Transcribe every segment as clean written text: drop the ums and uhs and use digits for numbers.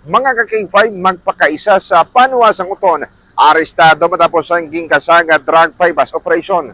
Mga ka-K5 magpakaisa sa Banwa sa Oton. Arestado matapos ang ginkasaga drug Buybust operation.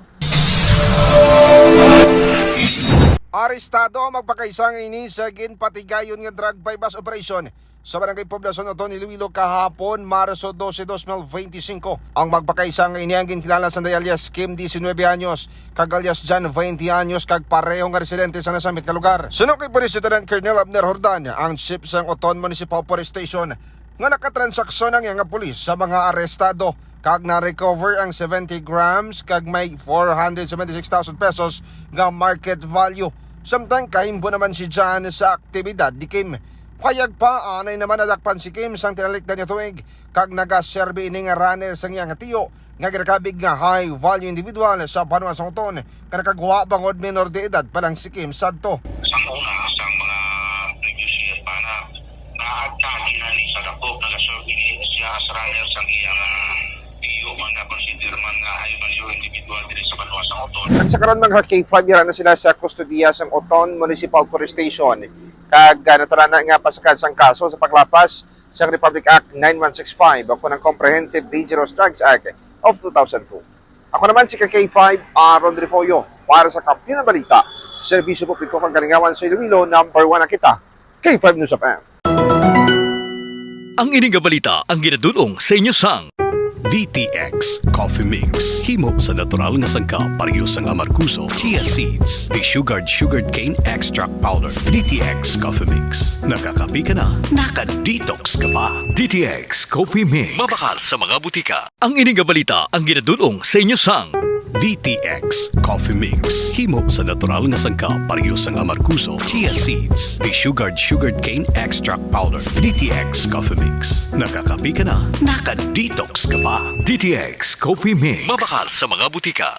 Arestado ang magpakaisa nga ini sa ginpatigayon nga drug Buybust operation sa barangay Poblasyon Oton, Iloilo kahapon, Marso 12, 2025. Ang magpakaisa nga ini ang ginkilala sa alias Kim, 19 anyos, kag alias John, 20 anyos, kag parehong nga residente sa nasamit ka lugar. Sunod kay Police Lieutenant Colonel Abner Jordan, ang chief sang Oton Municipal Police Station, nga nakatransaksyon ang nga pulis sa mga arestado kag na-recover ang 70 grams kag may 476,000 pesos nga market value. Samtang kahimbo naman si John sa aktibidad di Kim. Payag pa, anay naman nadakpan si Kim sang tinalikdan niya tuig kag nagaserbi ini nga runner sang iya nga tiyo nga ginakabig nga high value individual sa Banwa sa Oton kana kagwa bangod minor de edad pa lang si Kim sadto. Sa una sang mga previous year pa na naagtali na ni sa dako nagaserbi ni siya as runner sang iya nga tiyo man na consider man nga high value individual diri sa Banwa sa Oton. At sa karon mga K5 na sila sa kustodiya sang Oton Municipal Police Station kag natarana nga pasakad sang kaso sa paglapas sa Republic Act 9165 ako ng Comprehensive Dangerous Drugs Act of 2002. Ako naman si K5 Aaron Rifollo para sa Kampiyon ng Balita, Serbisyo Publiko kang Galingawan sa Iloilo, number 1 na kita, K5 News of M. Ang ining balita ang ginadulong sa inyo sang DTX Coffee Mix. Himo sa natural nga sangka pareho sang amarkuso, chia seeds, sugared cane extract powder. DTX Coffee Mix. Nakakapi ka na, naka-detox ka pa. DTX Coffee Mix. Mabakal sa mga butika. Ang ining balita ang ginadulong sa inyo sang DTX Coffee Mix. Himo sa natural nga sangka pareho sang amarkuso, chia seeds, sugared cane extract powder. DTX Coffee Mix. Nakakapi ka na, naka-detox ka pa. DTX Coffee Mix. Mabakal sa mga butika.